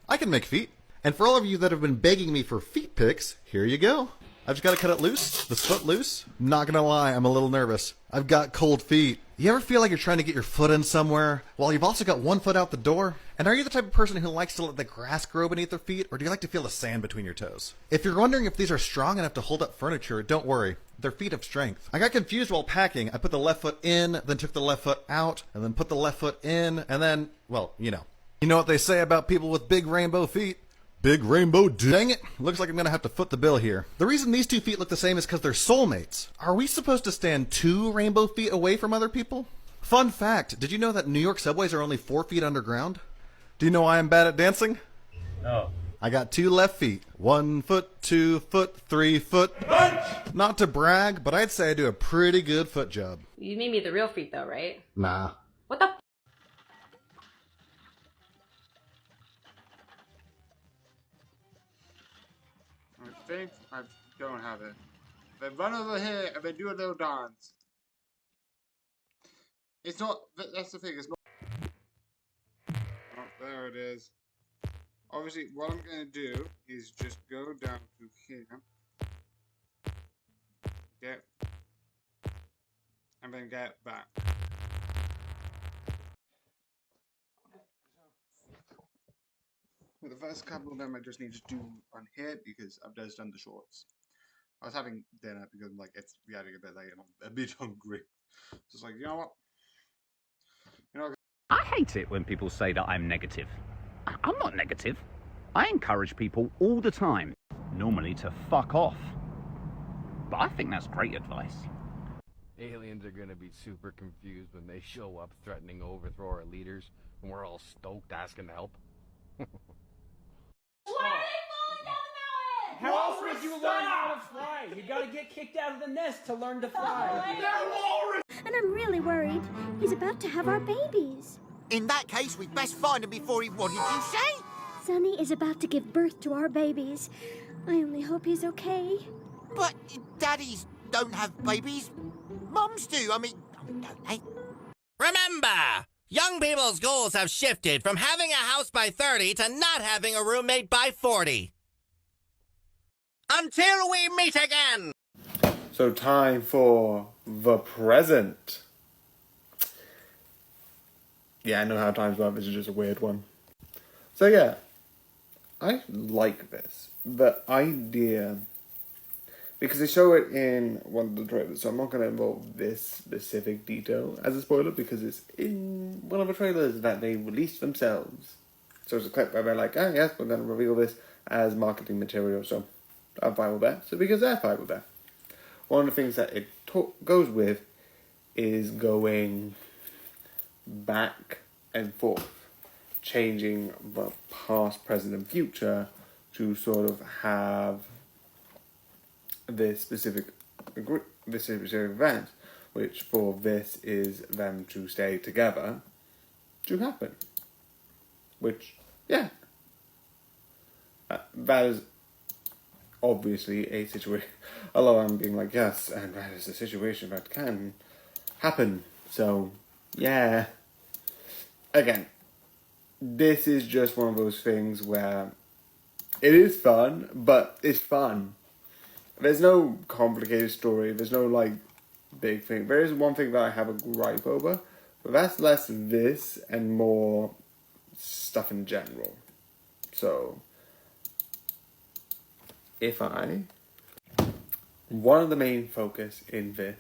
I can make feet. And for all of you that have been begging me for feet pics, here you go. I've just got to cut it loose, this foot loose. Not gonna lie, I'm a little nervous. I've got cold feet. You ever feel like you're trying to get your foot in somewhere while you've also got one foot out the door? And are you the type of person who likes to let the grass grow beneath their feet, or do you like to feel the sand between your toes? If you're wondering if these are strong enough to hold up furniture, don't worry. They're feet of strength. I got confused while packing. I put the left foot in, then took the left foot out, and then put the left foot in, and then, well, you know. You know what they say about people with big rainbow feet? Big rainbow dang it. Looks like I'm gonna have to foot the bill here. The reason these two feet look the same is because they're soulmates. Are we supposed to stand 2 rainbow feet away from other people? Fun fact, did you know that New York subways are only 4 feet underground? Do you know why I'm bad at dancing? No. I got 2 left feet. 1 foot, 2 foot, 3 foot. Punch! Not to brag, but I'd say I do a pretty good foot job. You mean me the real feet though, right? Nah. What the I think I don't have it. They run over here and they do a little dance. It's not. That's the thing. It's not. Oh, there it is. Obviously, what I'm gonna do is just go down to here, get, and then get back. For the first couple of them, I just need to do on here because I've just done the shorts. I was having dinner because I'm like, it's getting a bit late and I'm a bit hungry. Just like, you know what? I hate it when people say that I'm negative. I'm not negative. I encourage people all the time, normally to fuck off. But I think that's great advice. Aliens are gonna be super confused when they show up threatening to overthrow our leaders, and we're all stoked asking to help. How else would you learn how to fly? You gotta get kicked out of the nest to learn to fly. And I'm really worried. He's about to have our babies. In that case, we'd best find him before he... What did you say? Sonny is about to give birth to our babies. I only hope he's okay. But daddies don't have babies. Mums do. I mean, don't they? Remember, young people's goals have shifted from having a house by 30 to not having a roommate by 40. Until we meet again! So time for the present. Yeah, I know how times work. This is just a weird one. So yeah, I like this. The idea, because they show it in one of the trailers, so I'm not going to involve this specific detail as a spoiler because it's in one of the trailers that they released themselves. So it's a clip where they're like, oh yes, we're going to reveal this as marketing material, so I'm fine with that. So because they're fine with that. One of the things that it goes with is going back and forth, changing the past, present, and future to sort of have this specific event, which for this is them to stay together, to happen. Which, yeah, that is obviously a situation. Although I'm being like, yes, and that is a situation that can happen. So, yeah. Again, this is just one of those things where it is fun, but it's fun. There's no complicated story. There's no, like, big thing. There is one thing that I have a gripe over, but that's less this and more stuff in general. So, one of the main focus in this,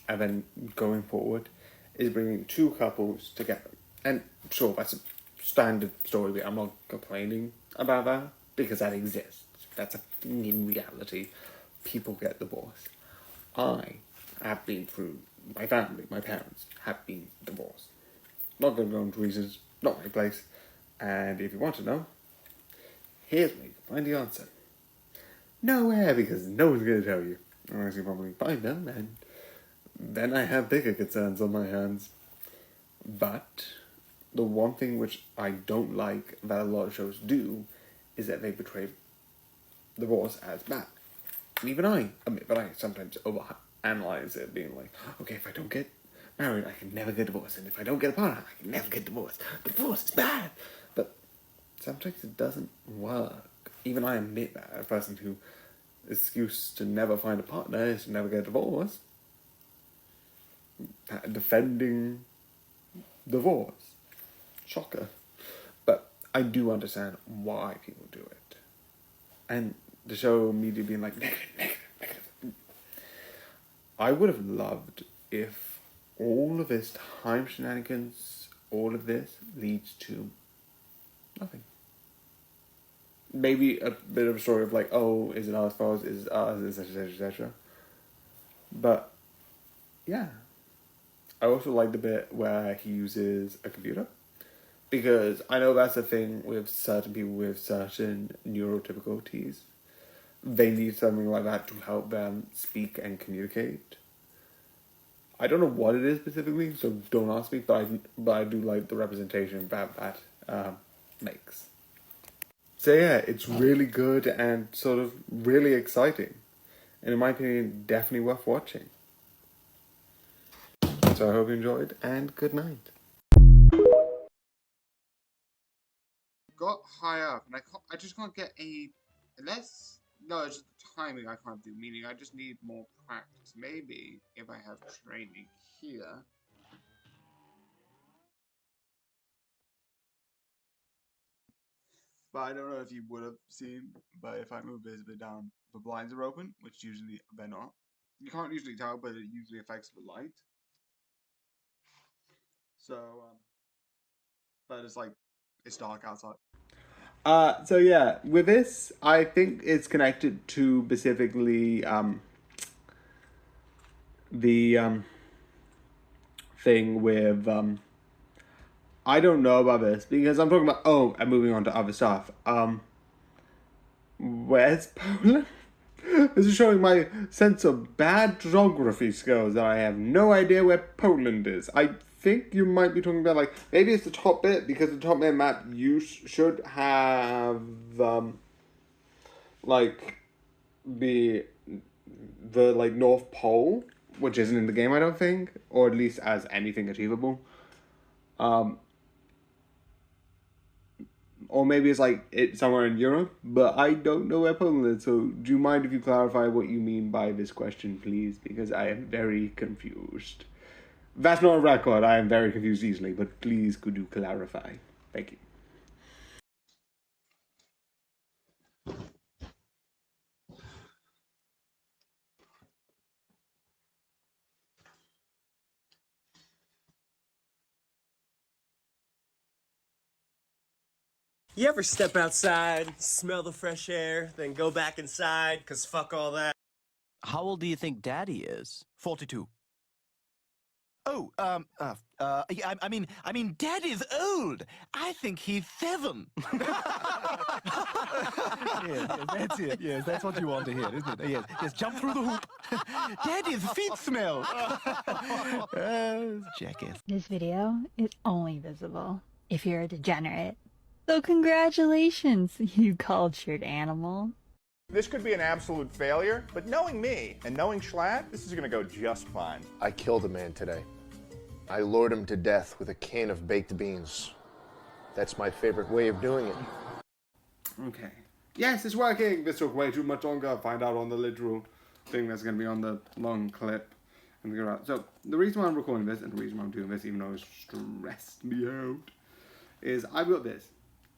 and then going forward, is bringing 2 couples together. And sure, that's a standard story, but I'm not complaining about that, because that exists. That's in reality. People get divorced. I have been through, my family, my parents, have been divorced. Not going to go into reasons, not my place. And if you want to know, here's where you can find the answer. Nowhere, because no one's going to tell you. Unless you probably find them, and then I have bigger concerns on my hands. But the one thing which I don't like that a lot of shows do is that they portray divorce as bad. And even I admit that I sometimes overanalyze it, being like, okay, if I don't get married, I can never get divorced. And if I don't get a partner, I can never get divorced. Divorce is bad. But sometimes it doesn't work. Even I admit that, a person who excuse to never find a partner is to never get divorced. Defending divorce. Shocker. But I do understand why people do it. And the show media being like, negative. I would have loved if all of this time shenanigans, all of this leads to nothing. Maybe a bit of a story of like, oh, is it us fault? Is it us? Etc. But yeah, I also like the bit where he uses a computer, because I know that's a thing with certain people with certain neurotypicalities. They need something like that to help them speak and communicate. I don't know what it is specifically, so don't ask me. But I do like the representation that makes. So yeah, it's really good and sort of really exciting. And in my opinion, definitely worth watching. So I hope you enjoyed, and good night. Got high up, and I just can't get a less. No, it's just the timing I can't do. Meaning, I just need more practice. Maybe if I have training here. But I don't know if you would have seen, but if I move this a bit down, the blinds are open, which usually they're not. You can't usually tell, but it usually affects the light. So, but it's like, it's dark outside. So yeah, with this, I think it's connected to specifically, the, thing with, I don't know about this, because I'm talking about, I'm moving on to other stuff. Where's Poland? This is showing my sense of bad geography skills, that I have no idea where Poland is. I think you might be talking about, like, maybe it's the top bit, because the top bit map, you should have, like, the, like, North Pole, which isn't in the game, I don't think, or at least as anything achievable. Or maybe it's like it's somewhere in Europe, but I don't know where Poland is. So do you mind if you clarify what you mean by this question, please? Because I am very confused. That's not a record. I am very confused easily, but please could you clarify? Thank you. You ever step outside, smell the fresh air, then go back inside, 'cause fuck all that? How old do you think Daddy is? 42. Oh, I mean, Dad is old. I think he's 7. Yes, that's it. Yes, that's what you want to hear, isn't it? Yes, jump through the hoop. Daddy's feet smell. Jackass. This video is only visible if you're a degenerate. So congratulations, you cultured animal. This could be an absolute failure, but knowing me and knowing Schlatt, this is gonna go just fine. I killed a man today. I lured him to death with a can of baked beans. That's my favorite way of doing it. Okay. Yes, it's working! This took way too much longer. Find out on the literal thing that's going to be on the long clip. And figure out. So, the reason why I'm recording this, and the reason why I'm doing this, even though it's stressed me out, is I've got this.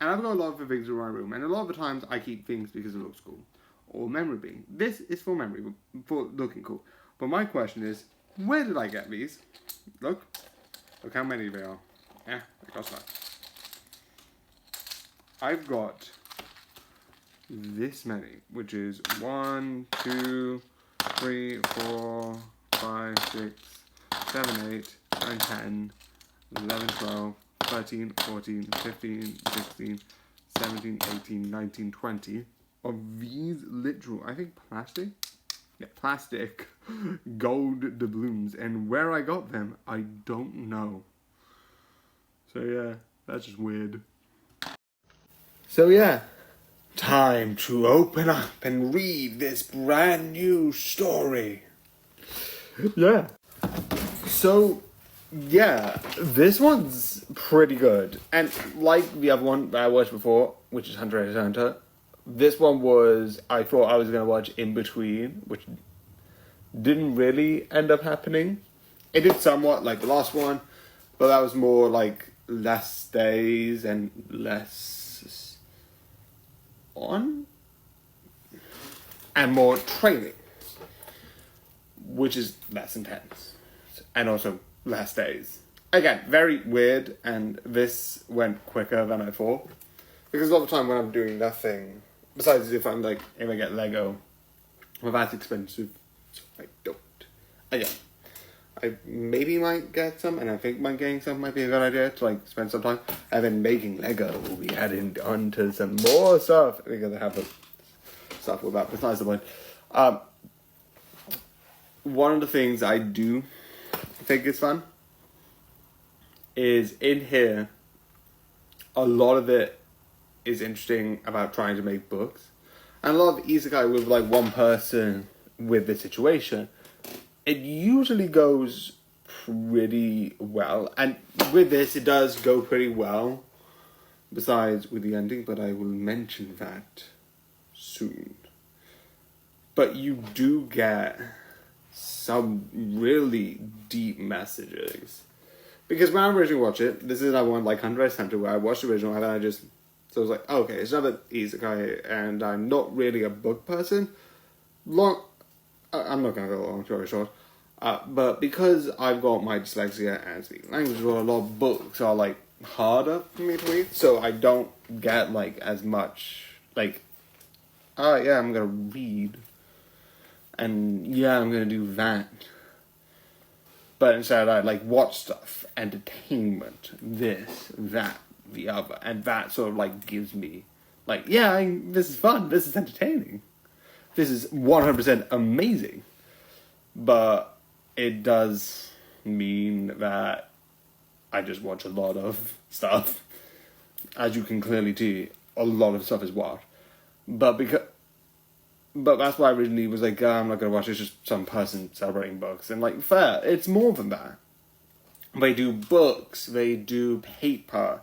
And I've got a lot of things in my room, and a lot of the times I keep things because it looks cool. Or memory being. This is for memory, for looking cool. But my question is, where did I get these? Look how many they are. Yeah, I got that. I've got this many, which is 1, 2, 3, 4, 5, 6, 7, 8, 9, 10, 11, 12, 13, 14, 15, 16, 17, 18, 19, 20 of these literal, I think plastic gold doubloons, and where I got them, I don't know. So yeah, that's just weird. So yeah, time to open up and read this brand new story. Yeah. So Yeah, this one's pretty good. And like the other one that I watched before, which is Hunter x Hunter, this one was, I thought I was going to watch In Between, which didn't really end up happening. It did somewhat, like the last one, but that was more like less days and less on, and more training, which is less intense, and also less days. Again, very weird, and this went quicker than I thought. Because a lot of the time when I'm doing nothing, besides if I get Lego, well, that's expensive, so I don't. Again, I maybe might get some, and I think getting some might be a good idea to like spend some time. And then making Lego will be adding on to some more stuff, because I have the stuff with that besides the point. One of the things I do think is fun is in here, a lot of it is interesting about trying to make books. And a lot of isekai with like one person with the situation, it usually goes pretty well. And with this, it does go pretty well, besides with the ending, but I will mention that soon. But you do get some really deep messages. Because when I originally watched it, this is another one like Hunter x Hunter, where I watched the original and then I was like, okay, it's another isekai, and I'm not really a book person. I'm not going to go long story short. But because I've got my dyslexia and speaking language, well, a lot of books are like harder for me to read, so I don't get like as much like, yeah, I'm going to read. And yeah, I'm going to do that. But instead I like watch stuff, entertainment, this, that, the other. And that sort of like gives me like, yeah, this is fun, this is entertaining. This is 100% amazing. But it does mean that I just watch a lot of stuff. As you can clearly see, a lot of stuff is watched. But that's why I originally was like, I'm not going to watch it, it's just some person celebrating books. And like, fair, it's more than that. They do books, they do paper.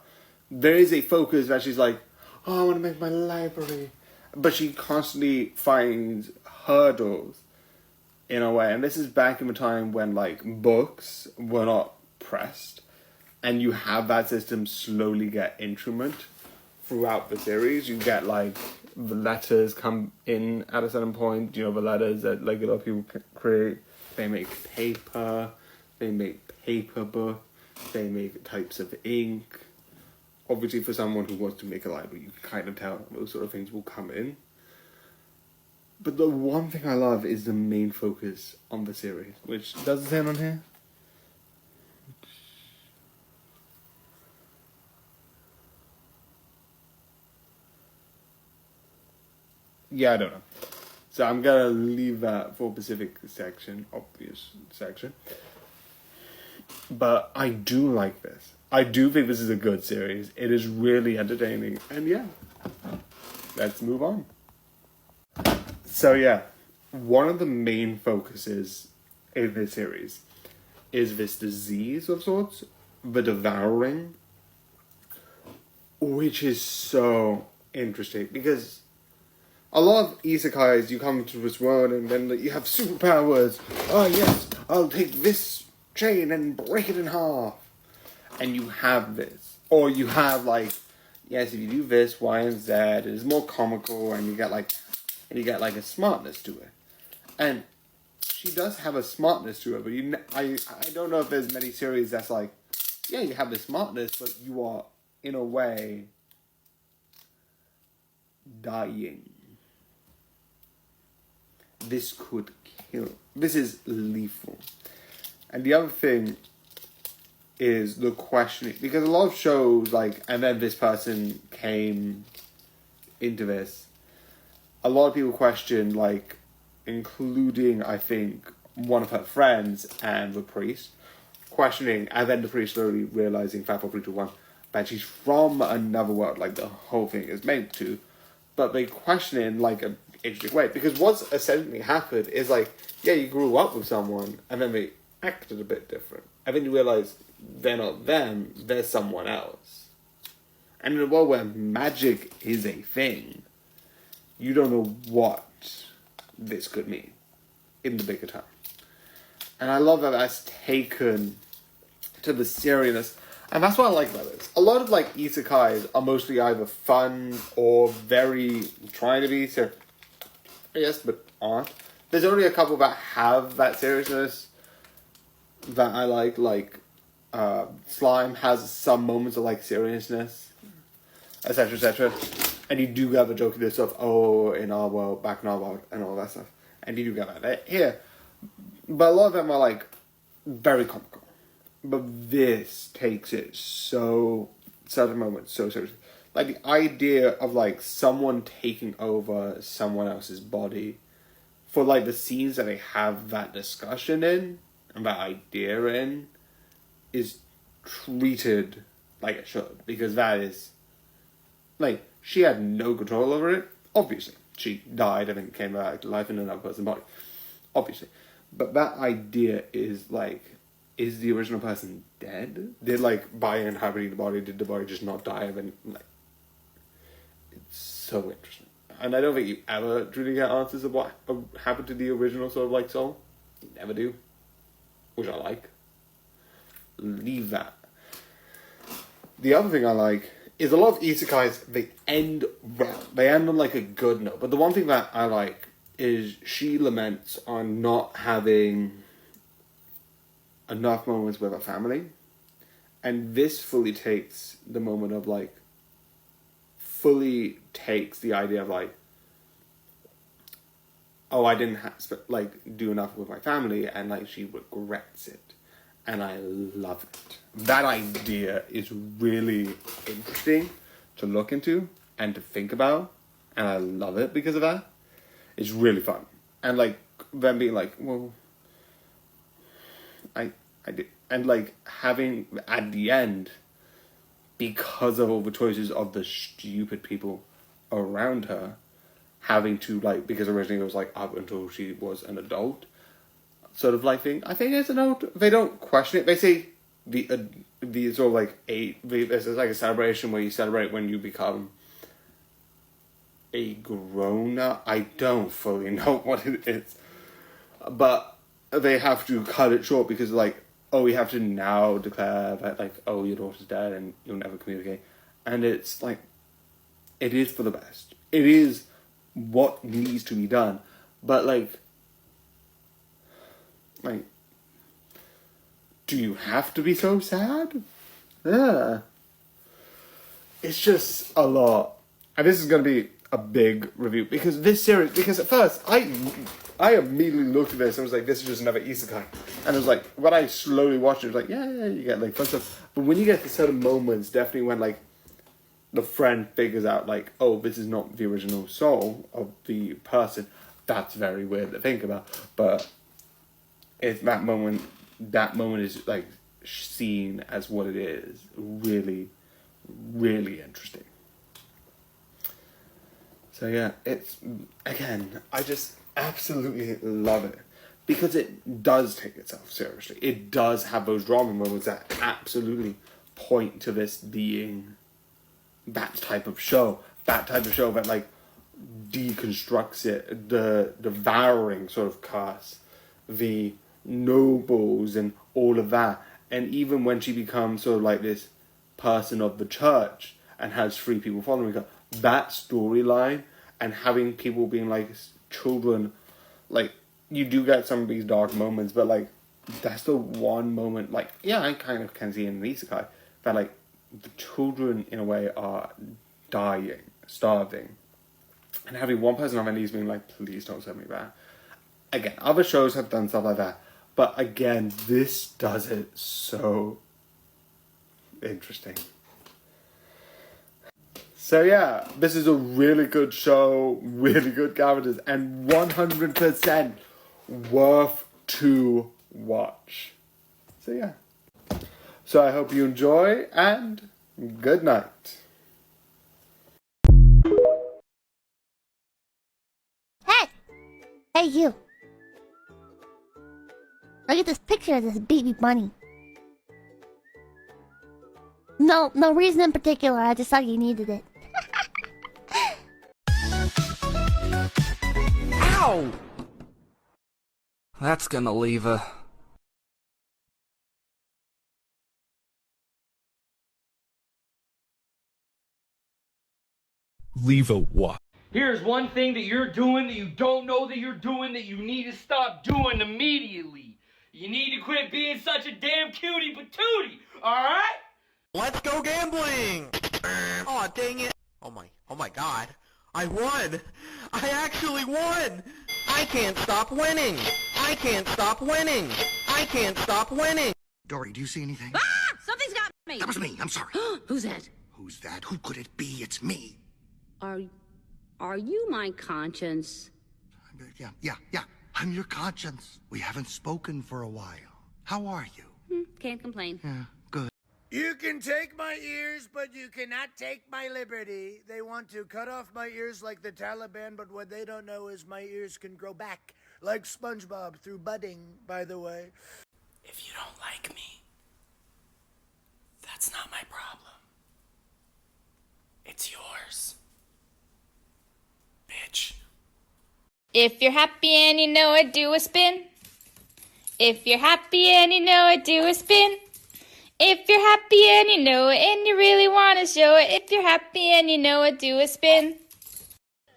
There is a focus that she's like, oh, I want to make my library. But she constantly finds hurdles in a way. And this is back in the time when like books were not pressed. And you have that system slowly get instrument throughout the series. You get like the letters come in at a certain point, the letters that like a lot of people create. They make paper, they make paper book, they make types of ink. Obviously for someone who wants to make a library, you can kind of tell those sort of things will come in. But the one thing I love is the main focus on the series, which doesn't say on here. Yeah, I don't know. So I'm gonna leave that for Pacific section, obvious section. But I do like this. I do think this is a good series. It is really entertaining. And yeah, let's move on. So yeah, one of the main focuses in this series is this disease of sorts, the devouring, which is so interesting because a lot of isekais, you come to this world and then you have superpowers. Oh yes, I'll take this chain and break it in half. And you have this. Or you have like, yes, if you do this, Y and Z, it is more comical and you get like a smartness to it. And she does have a smartness to it, but I don't know if there's many series that's like, yeah, you have the smartness, but you are, in a way, dying. This could kill. This is lethal. And the other thing is the questioning, because a lot of shows, like, and then this person came into this, a lot of people question, like, including, I think, one of her friends and the priest, questioning, and then the priest slowly realizing 5, 4, 3, 2, 1, that she's from another world, like the whole thing is meant to, but they question it in, like, an interesting way, because what's essentially happened is, like, yeah, you grew up with someone, and then they acted a bit different. and then you realize they're not them, they're someone else. And in a world where magic is a thing, you don't know what this could mean in the bigger term. And I love that that's taken to the seriousness. And that's what I like about this. A lot of like isekais are mostly either fun or very trying to be serious, but aren't. There's only a couple that have that seriousness that I like Slime has some moments of like seriousness, etc, etc. And you do have a joke of this stuff, oh, in our world, back in our world, and all that stuff. And you do get that here. But a lot of them are like very comical. But this takes it so, certain moments so seriously. Like the idea of like someone taking over someone else's body for like the scenes that they have that discussion in and that idea in is treated like it should. Because that is, like, she had no control over it. Obviously. She died and then came back to life in another person's body. Obviously. But that idea is like, is the original person dead? Did like by inhabiting the body, did the body just not die? And then, like, it's so interesting. And I don't think you ever truly get answers of what happened to the original sort of like soul. You never do. Which I like. Leave that. The other thing I like is a lot of isekais, they end well. They end on like a good note. But the one thing that I like is she laments on not having enough moments with her family. And this fully takes the moment of like, fully takes the idea of like, oh, I didn't like do enough with my family, and like she regrets it. And I love it. That idea is really interesting to look into and to think about. And I love it because of that. It's really fun. And like them being like, well, I did. And like having at the end, because of all the choices of the stupid people around her, having to like, because originally it was like up until she was an adult, sort of like thing. I think as an adult, they don't question it. They say the sort of like this is like a celebration where you celebrate when you become a grown-up. I don't fully know what it is, but they have to cut it short because like, oh, we have to now declare that like, oh, your daughter's dead and you'll never communicate. And it's like, it is for the best. It is what needs to be done. But like, do you have to be so sad? Yeah. It's just a lot. And this is going to be a big review because this series, because at first I immediately looked at this and was like, this is just another isekai. And it was like, when I slowly watched it, it was like, yeah, you get like fun stuff. But when you get to certain moments, definitely when like the friend figures out like, oh, this is not the original soul of the person, that's very weird to think about. But it's that moment is like seen as what it is. Really, really interesting. So yeah, it's, again, I just absolutely love it. Because it does take itself seriously. It does have those drama moments that absolutely point to this being that type of show. That type of show that like deconstructs it. The devouring sort of cast. The nobles and all of that. And even when she becomes sort of like this person of the church and has 3 people following her, that storyline and having people being like children, like, you do get some of these dark moments, but like, that's the one moment, like, yeah, I kind of can see in the isekai that like, the children in a way are dying, starving, and having one person on their knees being like, please don't send me back. Again, other shows have done stuff like that, but again, this does it so interesting. So yeah, this is a really good show, really good characters, and 100% worth to watch. So yeah. So I hope you enjoy, and good night. Hey! Hey, you. Look at this picture of this baby bunny. No reason in particular. I just thought you needed it. Ow! That's gonna leave a... Leave a what? Here's one thing that you're doing that you don't know that you're doing that you need to stop doing immediately. You need to quit being such a damn cutie patootie, alright? Let's go gambling! Aw, dang it. Oh my god. I won! I actually won! I can't stop winning! I can't stop winning! I can't stop winning! Dory, do you see anything? Ah! Something's got me! That was me, I'm sorry. Who's that? Who's that? Who could it be? It's me. Are you my conscience? Yeah. I'm your conscience. We haven't spoken for a while. How are you? Can't complain. Yeah, good. You can take my ears, but you cannot take my liberty. They want to cut off my ears like the Taliban, but what they don't know is my ears can grow back, like SpongeBob through budding, by the way. If you don't like me, that's not my problem. It's yours. Bitch. If you're happy and you know it, do a spin. If you're happy and you know it, do a spin. If you're happy and you know it and you really want to show it, if you're happy and you know it, do a spin.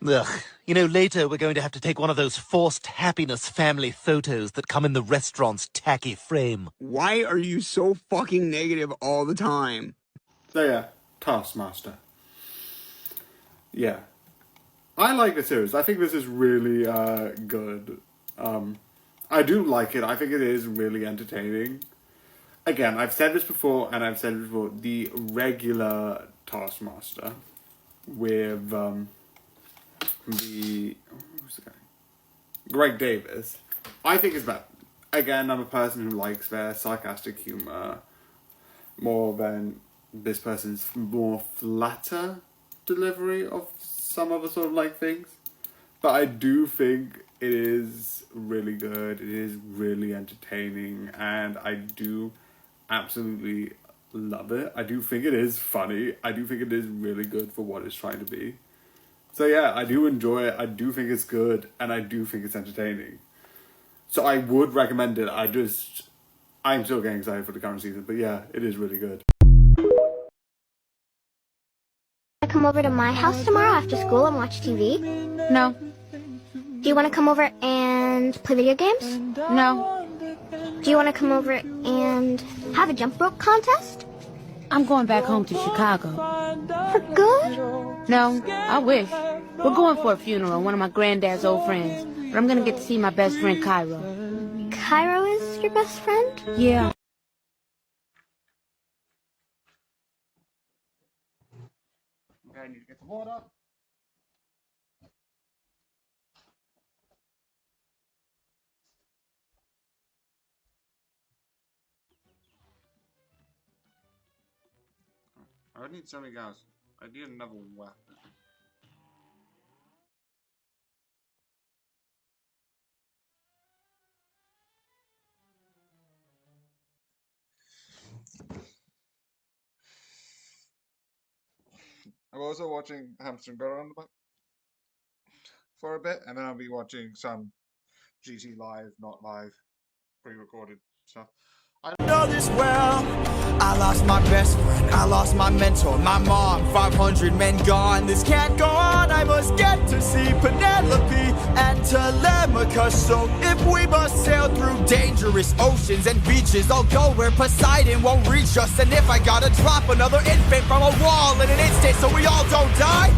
Ugh. You know, later we're going to have to take one of those forced happiness family photos that come in the restaurant's tacky frame. Why are you so fucking negative all the time? So yeah, Taskmaster. Yeah. I like the series. I think this is really good. I do like it. I think it is really entertaining. Again, I've said this before, and I've said it before. The regular Taskmaster with who's the guy? Greg Davis. I think it's better. Again, I'm a person who likes their sarcastic humor more than this person's more flatter delivery of some other sort of like things. But I do think it is really good. It is really entertaining, and I do absolutely love it. I do think it is funny. I do think it is really good for what it's trying to be. So yeah, I do enjoy it. I do think it's good, and I do think it's entertaining. So I would recommend it. I'm still getting excited for the current season, but yeah, it is really good. Come over to my house tomorrow after school and watch TV? No. Do you want to come over and play video games? No. Do you want to come over and have a jump rope contest? I'm going back home to Chicago. For good? No, I wish. We're going for a funeral, one of my granddad's old friends. But I'm going to get to see my best friend, Cairo. Cairo is your best friend? Yeah. Okay, I need to get the water. I need so many guys. I need another weapon. I'm also watching Hamster and Go Around the Butt for a bit, and then I'll be watching some GT live, not live, pre-recorded stuff. I know this well. I lost my best friend, I lost my mentor, my mom, 500 men gone. This can't go on, I must get to see Penelope and Telemachus. So if we must sail through dangerous oceans and beaches, I'll go where Poseidon won't reach us. And if I gotta drop another infant from a wall in an instant so we all don't die,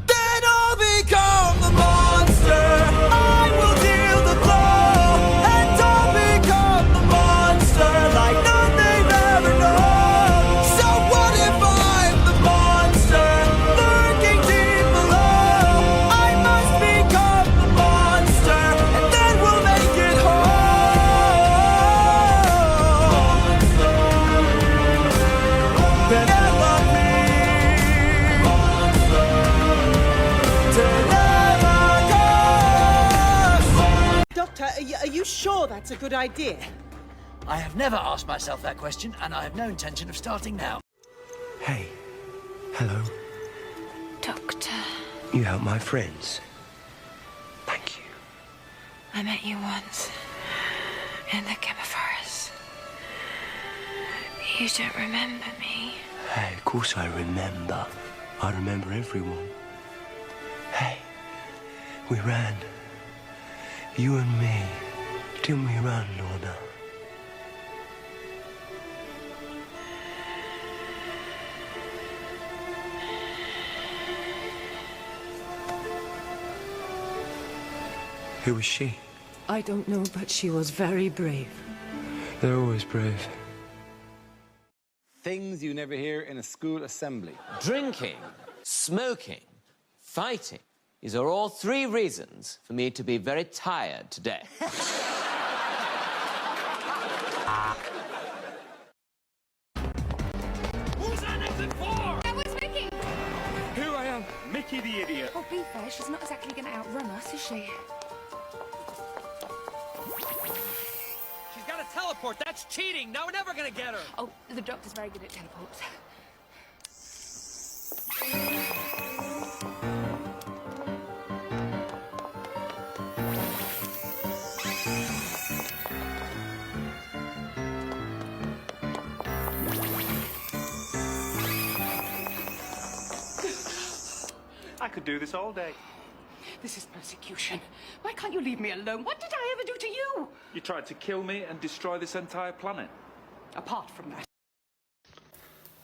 then I'll become the monster. I will deal the blow, and I'll become the monster like none they've ever known. So what if I'm the monster lurking deep below? I must become the monster, and then we'll make it home. Penelope, Doctor, are you sure that's a good idea? I have never asked myself that question, and I have no intention of starting now. Hey. Hello. Doctor, You help my friends. Thank you. I met you once in the Forest. You don't remember me. Hey, of course I remember. I remember everyone. Hey, we ran. You and me. Didn't we run, Lorna? Who was she? I don't know, but she was very brave. They're always brave. Things you never hear in a school assembly. Drinking, smoking, fighting. These are all 3 reasons for me to be very tired today. Who's on exit 4? That was Mickey! Here I am, Mickey the idiot. Oh, be fair, she's not exactly going to outrun us, is she? She's got a teleport. That's cheating. Now we're never gonna get her. Oh, the doctor's very good at teleports. I could do this all day. This is persecution. Why can't you leave me alone? What did I ever do to you? You tried to kill me and destroy this entire planet. Apart from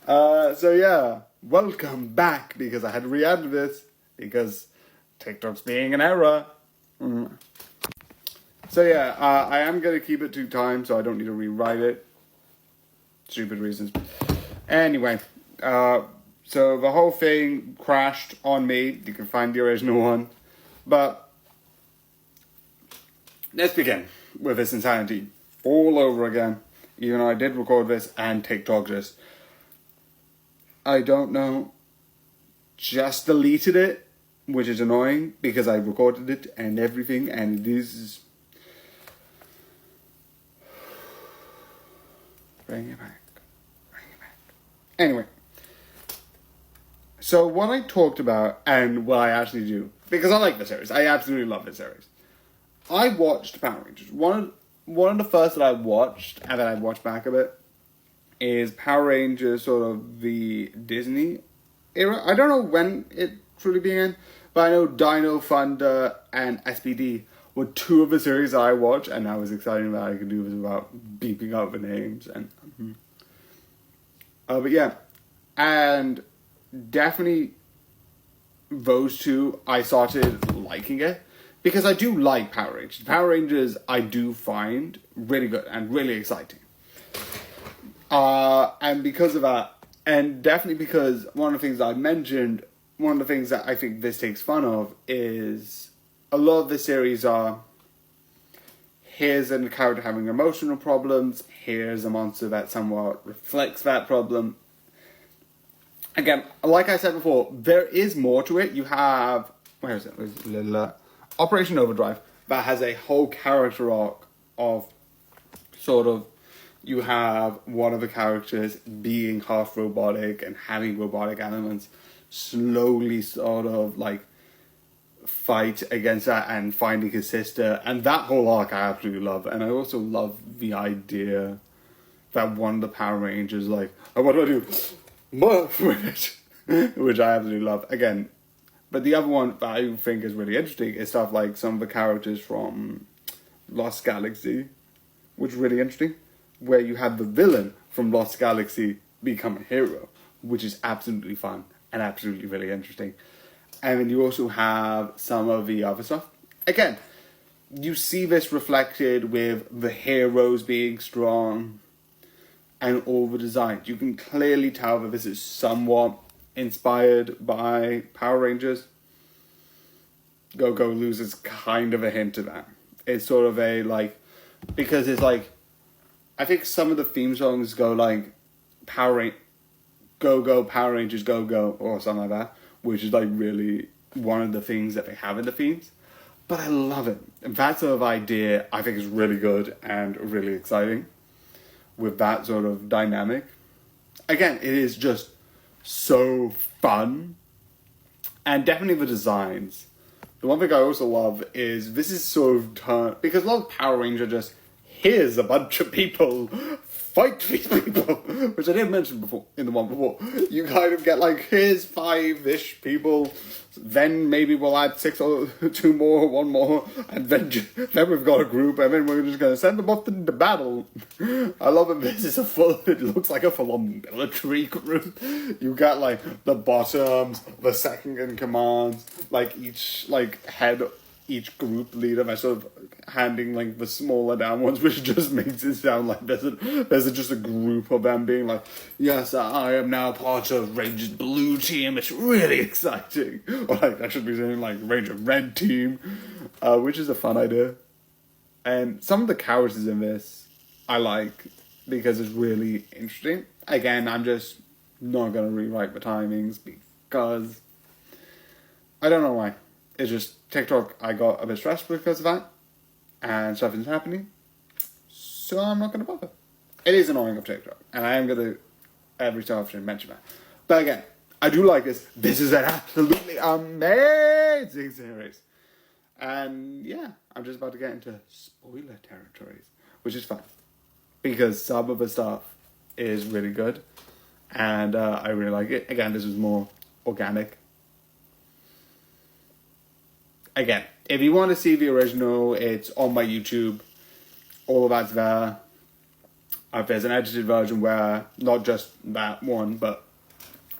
that. So yeah, welcome back, because I had to re-add this because TikTok's being an error. So yeah, I am going to keep it 2 times so I don't need to rewrite it. Stupid reasons. Anyway, so the whole thing crashed on me. You can find the original one. But let's begin with this insanity all over again. Even though I did record this and TikTok just, I don't know, just deleted it, which is annoying because I recorded it and everything, and it is... Bring it back. Anyway. So what I talked about and what I actually do, because I like the series, I absolutely love the series. I watched Power Rangers. One of the first that I watched, and then I watched back a bit, is Power Rangers, sort of the Disney era. I don't know when it truly began, but I know Dino Thunder and SPD were 2 of the series that I watched, and I was excited that I could do this without beeping out the names. And but yeah, and definitely those 2, I started liking it. Because I do like Power Rangers. Power Rangers I do find really good and really exciting. And because of that, and definitely because one of the things I mentioned, one of the things that I think this takes fun of is a lot of the series are, here's a character having emotional problems, here's a monster that somewhat reflects that problem. Again, like I said before, there is more to it. You have, where is it? Operation Overdrive, that has a whole character arc of sort of, you have one of the characters being half robotic and having robotic elements, slowly sort of like fight against that and finding his sister, and that whole arc I absolutely love. And I also love the idea that one of the Power Rangers like, oh, what do I do? Morph with it, which I absolutely love. Again, but the other one that I think is really interesting is stuff like some of the characters from Lost Galaxy, which is really interesting, where you have the villain from Lost Galaxy become a hero, which is absolutely fun and absolutely really interesting. And then you also have some of the other stuff. Again, you see this reflected with the heroes being strong and all the designs. You can clearly tell that this is somewhat inspired by Power Rangers. Go-Go loses kind of a hint of that. It's sort of a, like, because it's like, I think some of the theme songs go like, Go-Go, Power Rangers, Go-Go, or something like that, which is like really one of the things that they have in the themes. But I love it. And that sort of idea, I think, is really good and really exciting with that sort of dynamic. Again, it is just so fun. And definitely the designs. The one thing I also love is this is sort of turned, because a lot of Power Ranger just, here's a bunch of people, fight these people, which I didn't mention before, in the one before. You kind of get like, here's 5-ish people, then maybe we'll add 6 or 2 more, 1 more, and then we've got a group, and then we're just going to send them off into battle. I love it. This is it looks like a full-on military group. You got like the bottoms, the second in command, like each like head, each group leader, by sort of handing like the smaller down ones, which just makes it sound like there's just a group of them being like, yes, I am now part of Ranger's blue team. It's really exciting. Or like I should be saying like Ranger red team, which is a fun idea. And some of the characters in this I like because it's really interesting. Again, I'm just not gonna rewrite the timings because I don't know why. It's just TikTok, I got a bit stressed because of that, and stuff is happening, so I'm not going to bother. It is annoying of TikTok, and I am going to every so often mention that. But again, I do like this. This is an absolutely amazing series. And yeah, I'm just about to get into spoiler territories, which is fun, because some of the stuff is really good, and I really like it. Again, this was more organic. Again, if you want to see the original, it's on my YouTube. All of that's there. There's an edited version where, not just that one, but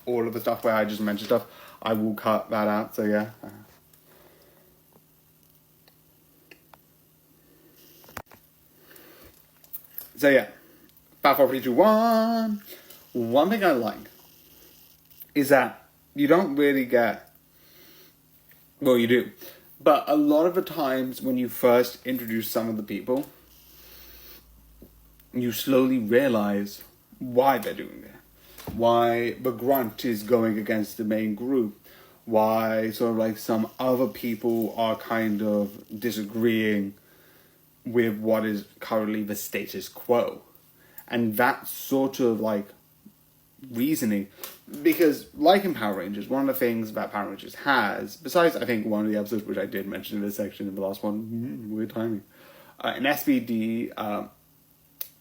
all of the stuff where I just mentioned stuff, I will cut that out, so yeah. So yeah, 5, 4, 3, 2, 1. One thing I like is that you don't really get, well, you do. But a lot of the times when you first introduce some of the people, you slowly realize why they're doing it. Why the grunt is going against the main group. Why sort of like some other people are kind of disagreeing with what is currently the status quo. And that sort of like reasoning, because like in Power Rangers, one of the things that Power Rangers has, besides I think one of the episodes which I did mention in this section in the last one, weird timing, in SBD,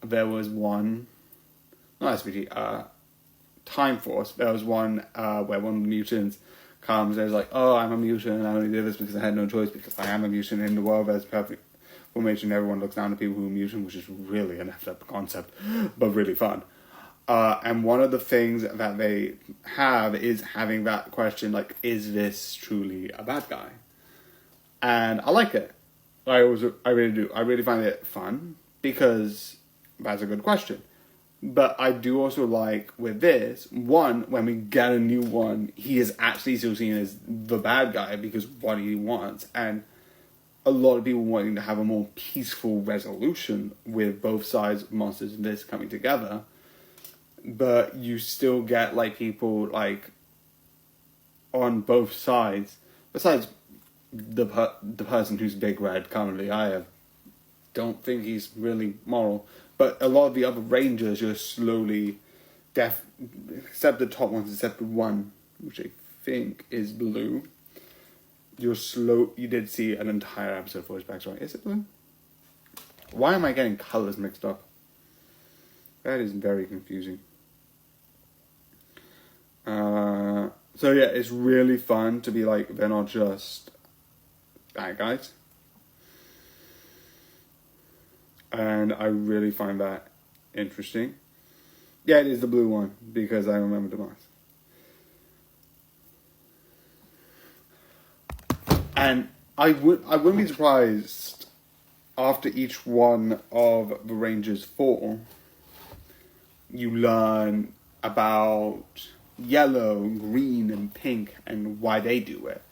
there was one, not SBD, Time Force, there was one where one of the mutants comes, there's like, oh, I'm a mutant, and I only did this because I had no choice, because I am a mutant in the world that's perfect formation, everyone looks down to people who are mutant, which is really an effed up concept, but really fun. And one of the things that they have is having that question, like, is this truly a bad guy? And I like it. I really do. I really find it fun, because that's a good question. But I do also like with this, one, when we get a new one, he is actually still seen as the bad guy because what he wants. And a lot of people wanting to have a more peaceful resolution with both sides of Monsters and this coming together. But you still get like people like on both sides. Besides the person who's Big Red currently, don't think he's really moral. But a lot of the other Rangers, you're slowly, except the top ones, except one, which I think is blue. You did see an entire episode for his backstory. Is it blue? Why am I getting colors mixed up? That is very confusing. So yeah, it's really fun to be like, they're not just bad guys. And I really find that interesting. Yeah, it is the blue one, because I remember the mask. And I wouldn't be surprised after each one of the Rangers 4, you learn about yellow, green, and pink, and why they do it,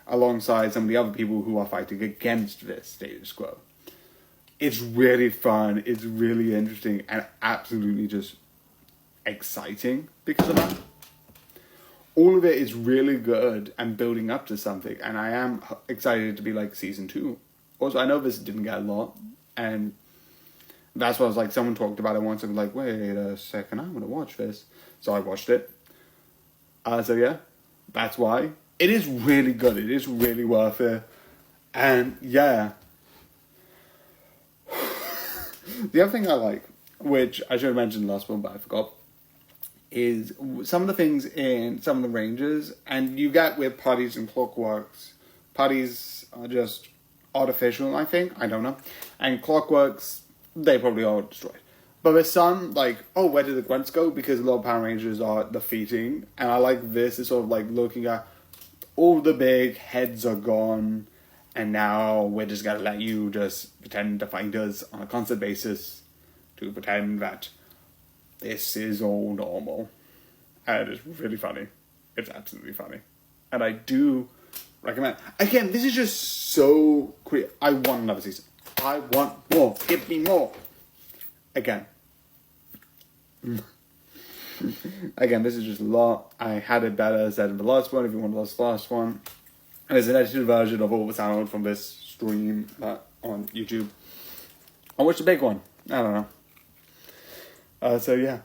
alongside some of the other people who are fighting against this status quo. It's really fun, it's really interesting, and absolutely just exciting because of that. All of it is really good and building up to something, and I am excited to be like season 2. Also, I know this didn't get a lot, and that's why I was like, someone talked about it once, and I'm like, wait a second, I'm gonna watch this. So I watched it. So yeah, that's why. It is really good. It is really worth it. And yeah. The other thing I like, which I should have mentioned last one, but I forgot, is some of the things in some of the ranges, and you get with Putties and Clockworks. Putties are just artificial, I think. I don't know. And Clockworks, they probably are destroyed. But there's some, like, oh, where did the grunts go? Because a lot of Power Rangers are defeating. And I like this. It's sort of like looking at all the big heads are gone. And now we're just going to let you just pretend to fight us on a constant basis to pretend that this is all normal. And it's really funny. It's absolutely funny. And I do recommend. Again, this is just so quick. I want another season. I want more. Give me more. Again. Again, this is just a lot. I had it better said in the last one, if you want to watch the last one. And there's an edited version of all the sound from this stream on YouTube. I watched the big one. I don't know. So yeah.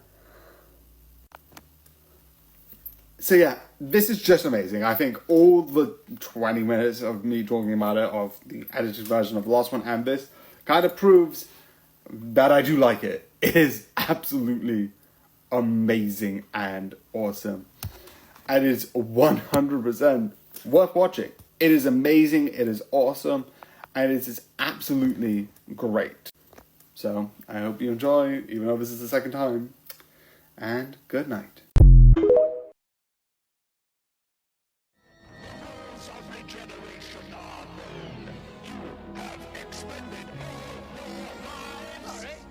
So yeah, this is just amazing. I think all the 20 minutes of me talking about it, of the edited version of the last one and this, kind of proves that I do like it. It is absolutely amazing and awesome. And it's 100% worth watching. It is amazing, it is awesome, and it is absolutely great. So, I hope you enjoy, even though this is the second time. And good night.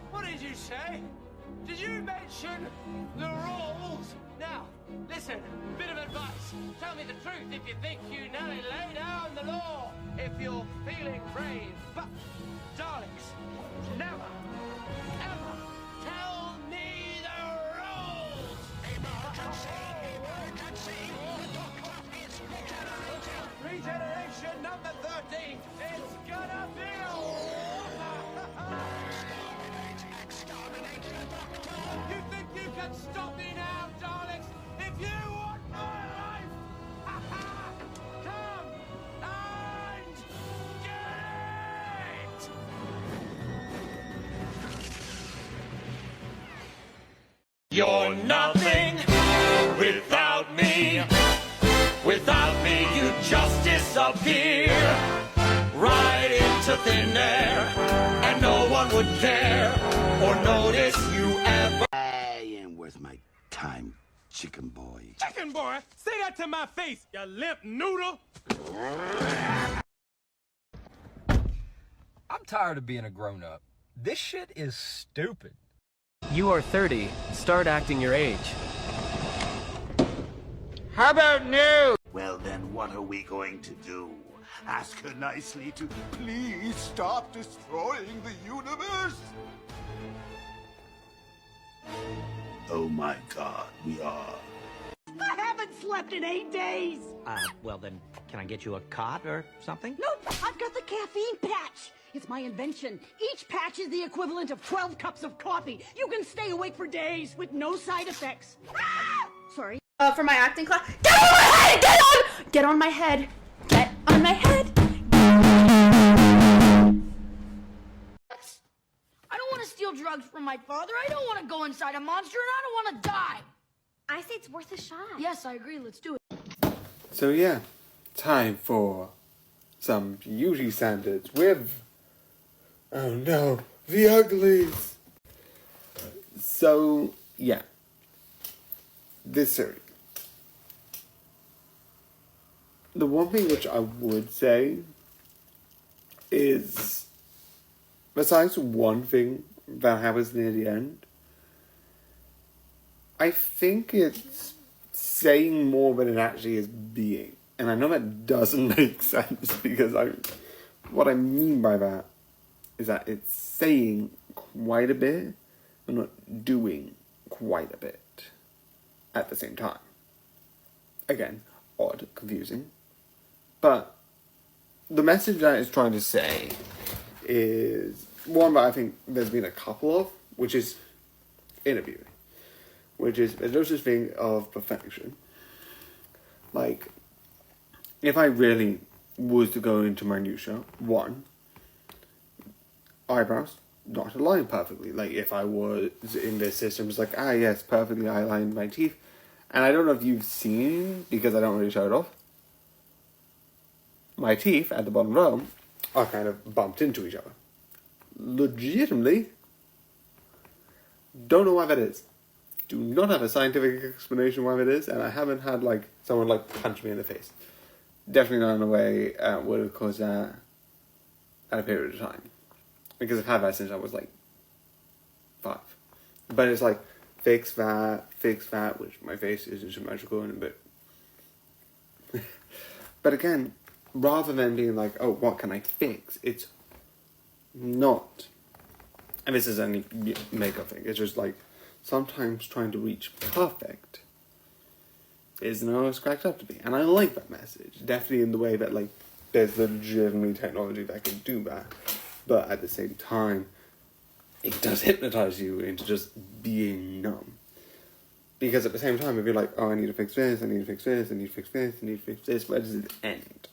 What did you say? Did you mention the rules? Now, listen, bit of advice. Tell me the truth if you think you know it. Lay down the law if you're feeling brave. But, darlings, never, ever tell me the rules! Emergency! Regeneration number 13! It's gonna feel! You think you can stop me now, darlings? If you want my life, come and get it! You're nothing without me. Without me, you just disappear right into thin air, and no one would care or notice you ever. I ain't worth my time, chicken boy. Chicken boy, say that to my face, you limp noodle. I'm tired of being a grown-up. This shit is stupid. You are 30. Start acting your age. How about new? Well then, what are we going to do? Ask her nicely to please stop destroying the universe? Oh my God, we are. I haven't slept in 8 days. Well then, can I get you a cot or something? Nope, I've got the caffeine patch. It's my invention. Each patch is the equivalent of 12 cups of coffee. You can stay awake for days with no side effects. Ah! Sorry. For my acting class. Get on my head! Get on my head! Get on my head! I don't want to steal drugs from my father. I don't want to go inside a monster, and I don't want to die. I say it's worth a shot. Yes, I agree. Let's do it. So yeah, time for some beauty standards with, oh no, the uglies. So yeah, this series. The one thing which I would say is, besides one thing that happens near the end, I think it's saying more than it actually is being. And I know that doesn't make sense, because what I mean by that is that it's saying quite a bit, but not doing quite a bit at the same time. Again, odd, confusing. But the message that it's trying to say is one that I think there's been a couple of, which is interviewing. Which is, there's no such thing of perfection. Like, if I really was to go into minutia, one, eyebrows, not align perfectly. Like, if I was in this system, it's like, yes, perfectly I aligned my teeth. And I don't know if you've seen, because I don't really show it off, my teeth at the bottom row are kind of bumped into each other. Legitimately, don't know why that is. Do not have a scientific explanation why that is, and I haven't had, like, someone, like, punch me in the face. Definitely not in a way would have caused that at a period of time. Because I've had that since I was, like, 5. But it's like, fix that, which my face isn't symmetrical in a bit. But again, rather than being like, oh, what can I fix? It's not. And this is any makeup thing. It's just like, sometimes trying to reach perfect isn't always cracked up to be. And I like that message. Definitely in the way that, like, there's legitimately technology that can do that. But at the same time, it does hypnotize you into just being numb. Because at the same time, if you're like, oh, I need to fix this, I need to fix this, I need to fix this, I need to fix this, where does it end?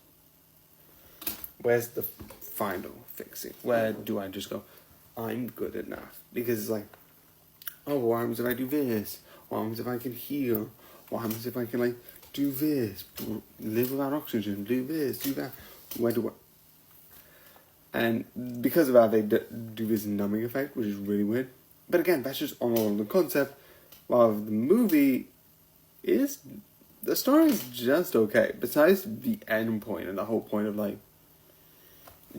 Where's the final fixing? Where do I just go, I'm good enough? Because it's like, oh, what happens if I do this? What happens if I can heal? What happens if I can, like, do this? Live without oxygen, do this, do that. Where do I... And because of that, they do this numbing effect, which is really weird. But again, that's just on the concept. While the movie is... The story is just okay. Besides the end point and the whole point of, like,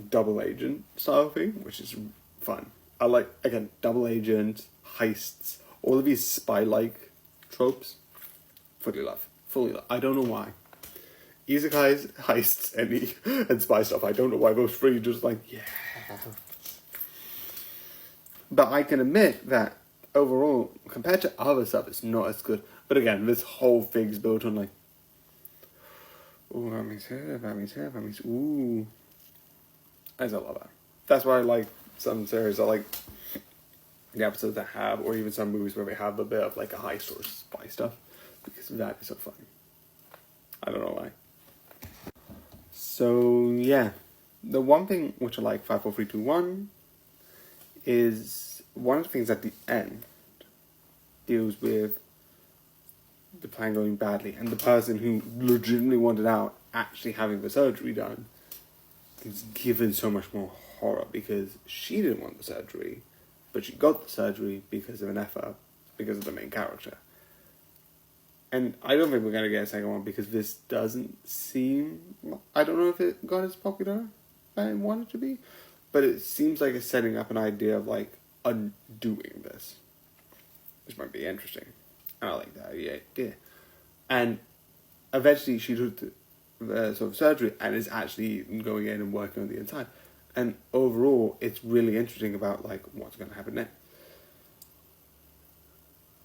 double agent style thing, which is fun. I like, again, double agent, heists, all of these spy-like tropes. Fully love. I don't know why. Isekais, heists, and spy stuff. I don't know why those three just like, yeah. But I can admit that overall, compared to other stuff, it's not as good. But again, this whole thing's built on like, ooh, that means here, that means here, that means, ooh. I just love that. That's why I like some series. I like the episodes that have, or even some movies where they have a bit of like a heist or spy stuff. Because that is so fun. I don't know why. So, yeah. The one thing which I like 5, 4, 3, 2, 1 is one of the things at the end deals with the plan going badly and the person who legitimately wanted out actually having the surgery done is given so much more horror because she didn't want the surgery, but she got the surgery because of an effort, because of the main character. And I don't think we're going to get a second one because this doesn't seem... I don't know if it got as popular as I wanted it to be, but it seems like it's setting up an idea of, like, undoing this. Which might be interesting. And I like that idea. And eventually she took the sort of surgery and is actually going in and working on the inside. And overall, it's really interesting about, like, what's going to happen next.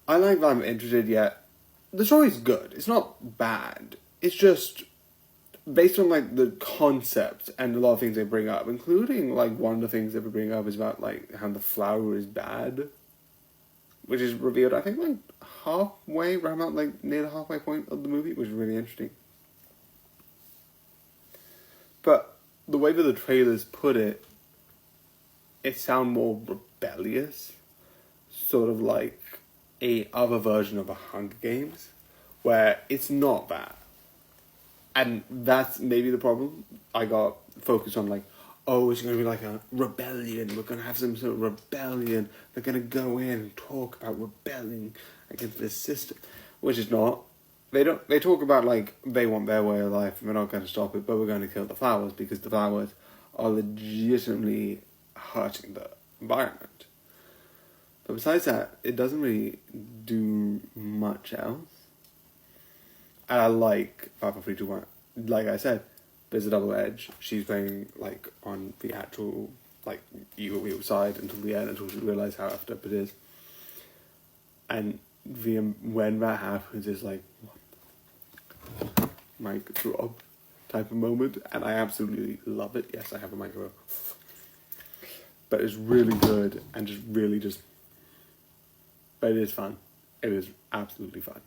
I like that I'm interested yet. The story's good. It's not bad. It's just based on like the concept and a lot of things they bring up, including like one of the things they bring up is about like how the flower is bad, which is revealed I think like halfway, around about like near the halfway point of the movie, which is really interesting. But the way that the trailers put it, it sounds more rebellious, sort of like a other version of a Hunger Games, where it's not that. And that's maybe the problem. I got focused on like, oh, it's going to be like a rebellion. We're going to have some sort of rebellion. They're going to go in and talk about rebelling against this system, which is not. They talk about like they want their way of life and we're not going to stop it, but we're going to kill the flowers because the flowers are legitimately hurting the environment. But besides that, it doesn't really do much else. And I like 5, 4, 3, 2, 1. Like I said, there's a double edge. She's playing like on the actual like evil side until the end, until she realizes how effed up it is. And when that happens, it's like what? Mic drop type of moment, and I absolutely love it. Yes, I have a microphone, but it's really good and just really just. But it is fun. It is absolutely fun.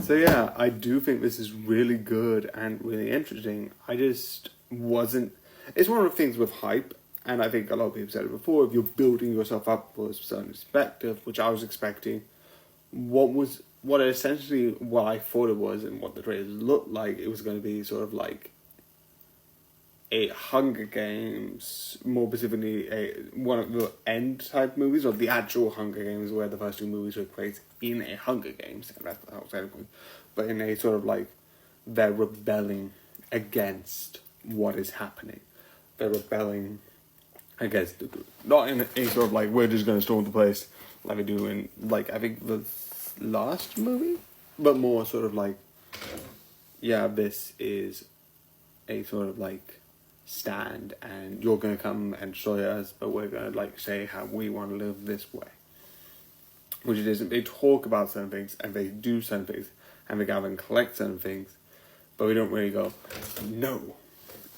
So yeah, I do think this is really good and really interesting. I just wasn't... It's one of the things with hype, and I think a lot of people said it before, if you're building yourself up for a certain perspective, which I was expecting, what I thought it was and what the trailers looked like, it was going to be sort of like a Hunger Games, more specifically one of the end type movies, or the actual Hunger Games, where the first two movies took place in a Hunger Games, but in a sort of like they're rebelling against what is happening. They're rebelling against the group. Not in a sort of like, we're just going to storm the place like we do in, like, I think the last movie, but more sort of like, yeah, this is a sort of like stand and you're going to come and destroy us, but we're going to like say how we want to live this way. Which it isn't. They talk about certain things and they do certain things and they gather and collect certain things, but we don't really go, no.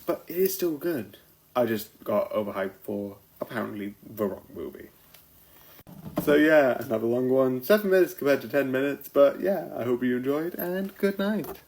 But it is still good. I just got overhyped for apparently the wrong movie. So yeah, another long one. 7 minutes compared to 10 minutes, but yeah, I hope you enjoyed and good night.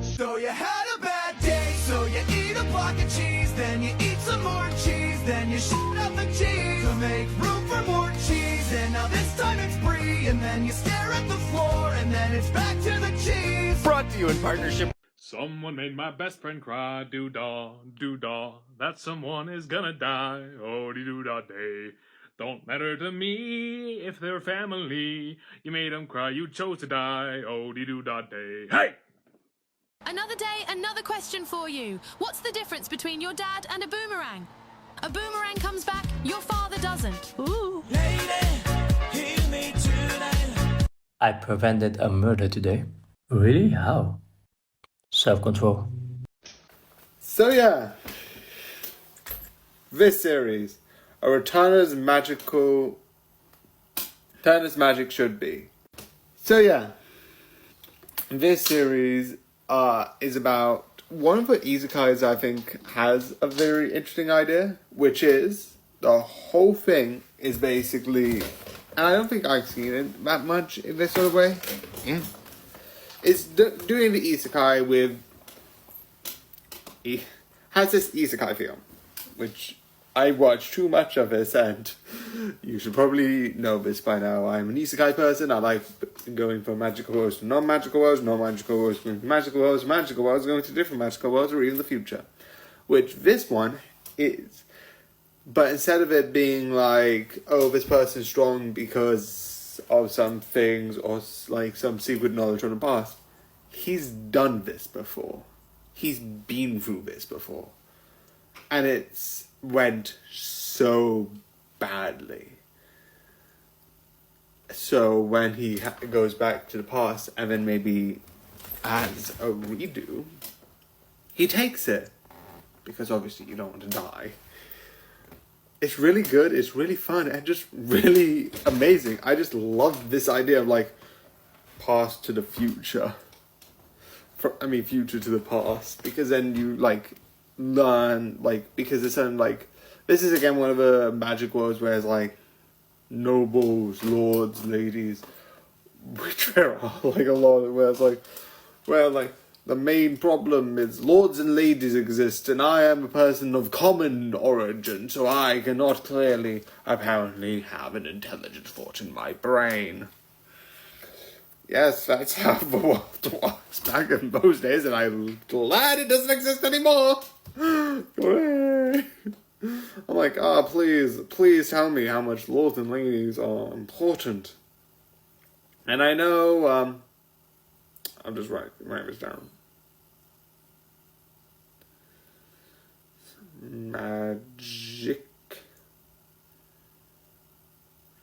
So you had a bad day, so you eat a block of cheese, then you eat some more cheese, then you shit out the cheese to make room for more cheese, and now this time it's brie, and then you stare at the floor, and then it's back to the cheese. Brought to you in partnership. Someone made my best friend cry, doo-dah, doo-dah, that someone is gonna die, oh-dee-doo-dah day. Don't matter to me if they're family, you made them cry, you chose to die, oh-dee-doo-dah day. Hey! Another day, another question for you. What's the difference between your dad and a boomerang? A boomerang comes back, your father doesn't. Ooh. I prevented a murder today. Really? How? Self-control. So yeah, this series, a Turner's Magic Should Be. So yeah, this series is about one of the isekais I think has a very interesting idea, which is the whole thing is basically, and I don't think I've seen it that much in this sort of way. Yeah. It's doing the isekai with... has this isekai feel, which I watch too much of this, and you should probably know this by now. I'm an isekai person. I like going from magical worlds to non-magical worlds, non-magical worlds going to magical worlds going to different magical worlds, or even the future. Which this one is. But instead of it being like, oh, this person's strong because of some things or like some secret knowledge from the past, he's done this before. He's been through this before. And it's went so badly. So when he goes back to the past and then maybe has a redo, he takes it. Because obviously you don't want to die. It's really good, it's really fun, and just really amazing. I just love this idea of like past to the future. Future to the past. Because then you like learn, like, because it's certain, like, this is again one of the magic worlds where it's like nobles, lords, ladies, which there are like a lot of, where it's like, where like the main problem is lords and ladies exist and I am a person of common origin, so I cannot clearly apparently have an intelligent thought in my brain. Yes, that's how the world was back in those days, and I'm glad it doesn't exist anymore. I'm like, please tell me how much lords and ladies are important. And I know, I'm just writing this down. Magic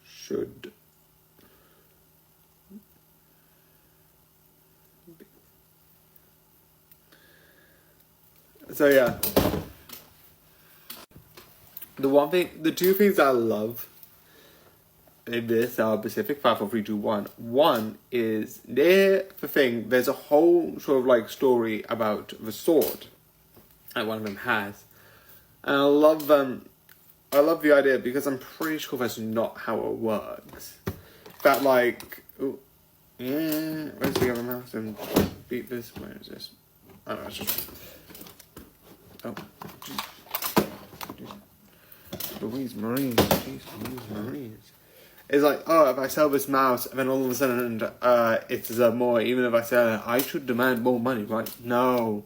should be. So yeah, the two things I love in this are Pacific 5, 4, 3, 2, 1. One is there's a whole sort of like story about the sword that one of them has. And I love the idea because I'm pretty sure that's not how it works. that like, ooh, yeah, where's the other mouse? And beat this. Where is this? Oh, no, it's just. Oh. Louise Marie. Jeez, Louise Marie. It's like, oh, if I sell this mouse, and then all of a sudden it's more, even if I sell it, I should demand more money, right? No.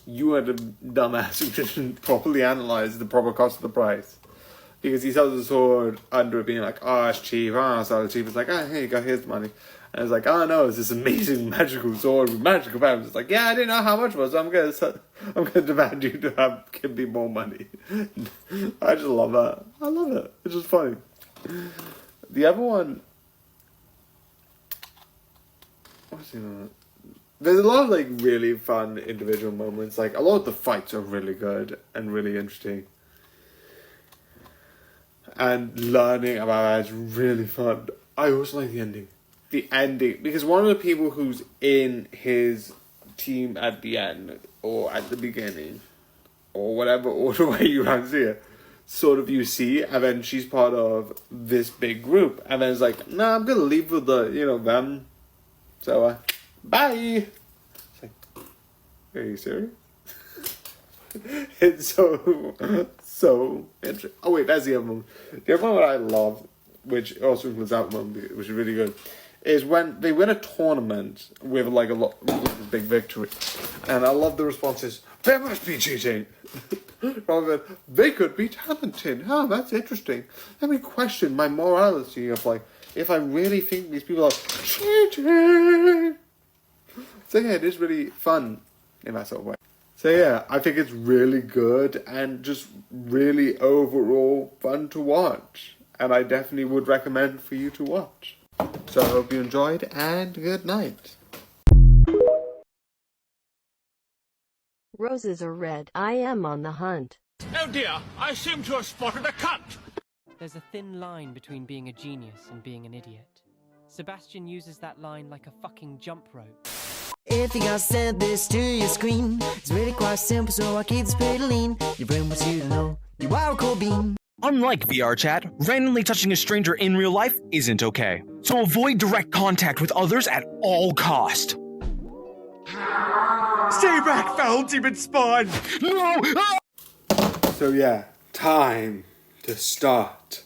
You are the dumbass who didn't properly analyze the proper cost of the price. Because he sells the sword under it being like, oh, it's cheap, I'll sell it cheap. It's like, oh, here you go, here's the money. And it's like, oh no, it's this amazing magical sword with magical powers. It's like, yeah, I didn't know how much it was, so I'm gonna demand you to give me more money. I just love that. I love it. It's just funny. The other one, what's the other one? There's a lot of like really fun individual moments. Like a lot of the fights are really good and really interesting. And learning about that is really fun. I also like the ending. The ending, because one of the people who's in his team at the end, or at the beginning, or whatever order way you want to see it, sort of you see, and then she's part of this big group, and then it's like, nah, I'm gonna leave with the, them. So, bye! It's like, are you serious? It's so interesting. Oh wait, that's the other one. The other one that I love, which also includes that one, which is really good, is when they win a tournament with like a big victory, and I love the responses. There must be cheating, rather than they could be talented. Oh, that's interesting. Let me question my morality of like if I really think these people are cheating. So yeah, it is really fun in that sort of way. So yeah, I think it's really good and just really overall fun to watch. And I definitely would recommend for you to watch. So I hope you enjoyed, and good night. Roses are red. I am on the hunt. Oh dear, I seem to have spotted a cunt. There's a thin line between being a genius and being an idiot. Sebastian uses that line like a fucking jump rope. If you gotta send this to your screen, it's really quite simple, so I keep this pretty lean. Your brain wants you to know you are a cool bean. Unlike VR chat, randomly touching a stranger in real life isn't okay. So avoid direct contact with others at all cost. Stay back, foul demon spawn! No! So yeah, time to start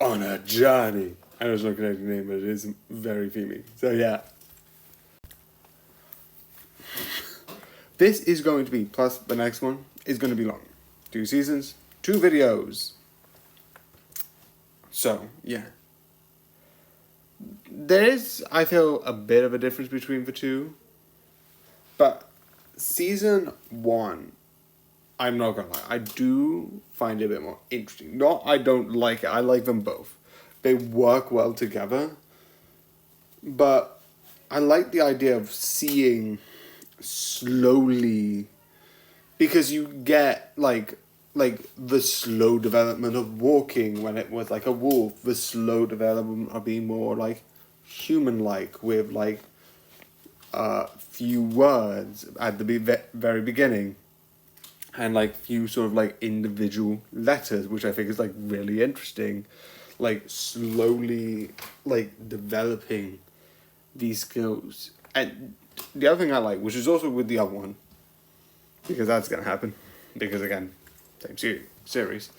on a journey. I know it's not connected name, but it is very theming. So yeah. This is going to be, plus the next one is going to be long. 2 seasons, 2 videos. So, yeah. There is, I feel, a bit of a difference between the two. But season 1, I'm not going to lie, I do find it a bit more interesting. Not I don't like it, I like them both. They work well together. But I like the idea of seeing slowly, because you get like the slow development of walking when it was like a wolf, the slow development of being more like human-like with like few words at the very beginning, and like few sort of like individual letters, which I think is like really interesting, like slowly like developing these skills. And the other thing I like, which is also with the other one, because that's going to happen, because again, same series,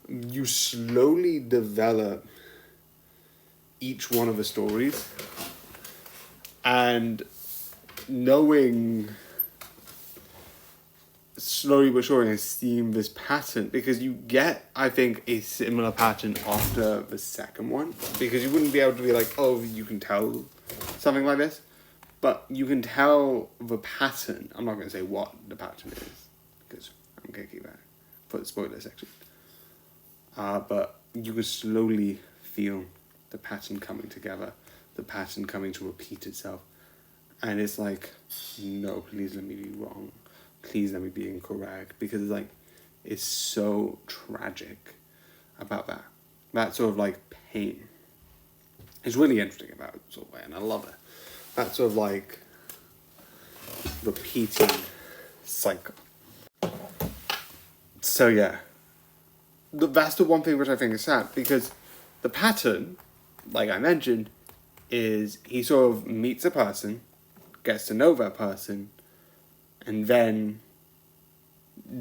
you slowly develop each one of the stories, and knowing slowly but surely and seeing this pattern, because you get, I think, a similar pattern after the second one, because you wouldn't be able to be like, oh, you can tell something like this. But you can tell the pattern. I'm not going to say what the pattern is, because I'm going to keep that for the spoiler section. But you can slowly feel the pattern coming together, the pattern coming to repeat itself. And it's like, no, please let me be wrong. Please let me be incorrect. Because it's like, it's so tragic about that. That sort of like pain. It's really interesting about it, sort of way, and I love it. That sort of like repeating cycle. So yeah, that's the one thing which I think is sad, because the pattern like I mentioned, is he sort of meets a person, gets to know that person, and then,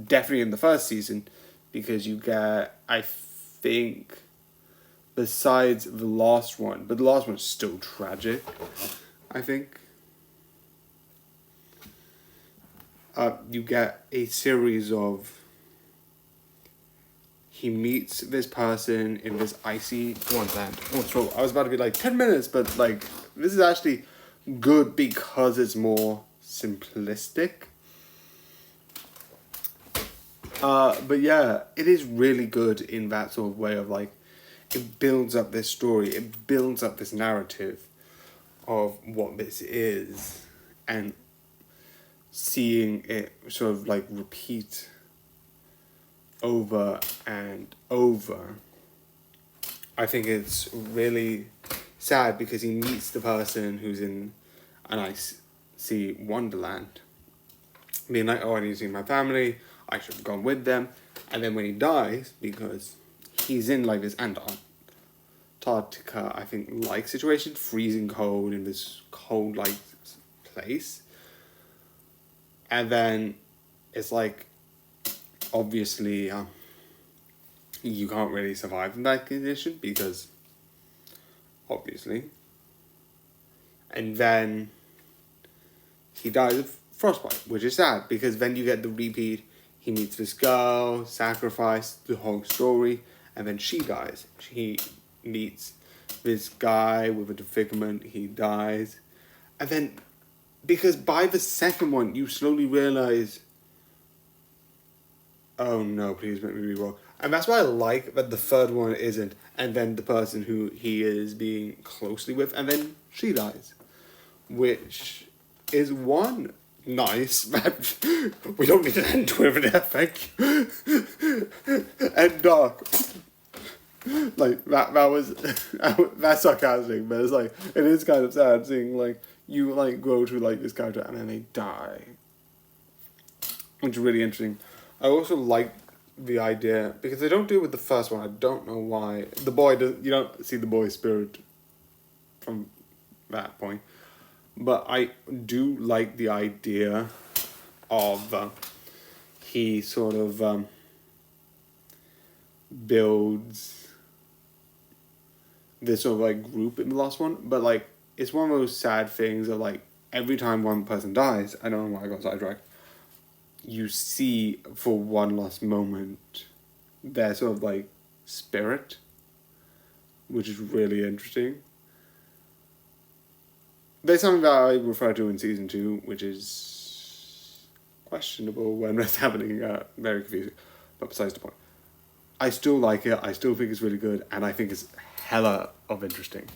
definitely in the first season, because you get, I think, besides the last one, but the last one's still tragic, I think. You get a series of, he meets this person in this icy wonderland. Oh, I was about to be like 10 minutes, but like, this is actually good because it's more simplistic. But yeah, it is really good in that sort of way of like, it builds up this story, it builds up this narrative of what this is, and seeing it sort of like repeat over and over. I think it's really sad because he meets the person who's in an icy wonderland, being like, oh, I need to see my family, I should have gone with them. And then when he dies, because he's in like this Antarctica, I think, like situation, freezing cold in this cold like place. And then it's like, obviously, you can't really survive in that condition because, obviously. And then he dies of frostbite, which is sad because then you get the repeat. He meets this girl, sacrifice, the whole story, and then she dies. He meets this guy with a disfigurement, he dies. And then, because by the second one, you slowly realize, oh no, please make me be wrong. And that's why I like that the third one isn't, and then the person who he is being closely with, and then she dies. Which is one nice, but we don't need to end with an effect. And dark. Like, that was, that's sarcastic, but it's like, it is kind of sad seeing, like, you, like, grow to like this character and then they die. Which is really interesting. I also like the idea, because they don't do it with the first one, I don't know why. The boy, you don't see the boy's spirit from that point. But I do like the idea of he sort of builds this sort of like group in the last one. But like, it's one of those sad things of like, every time one person dies, I don't know why I got sidetracked, you see for one last moment their sort of like spirit, which is really interesting. There's something that I refer to in season 2, which is questionable when it's happening, very confusing, but besides the point. I still like it, I still think it's really good, and I think it's hella of interesting.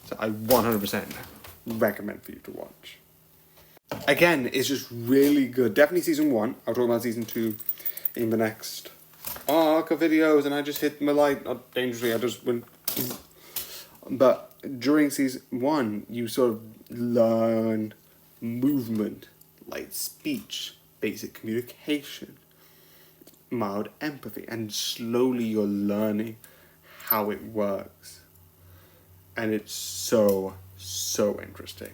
So I 100% recommend for you to watch. Again, it's just really good. Definitely season 1. I'll talk about season 2 in the next arc of videos, and I just hit my light, not dangerously, I just went. But during season 1, you sort of learn movement, like speech, basic communication, mild empathy, and slowly you're learning how it works. And it's so, so interesting.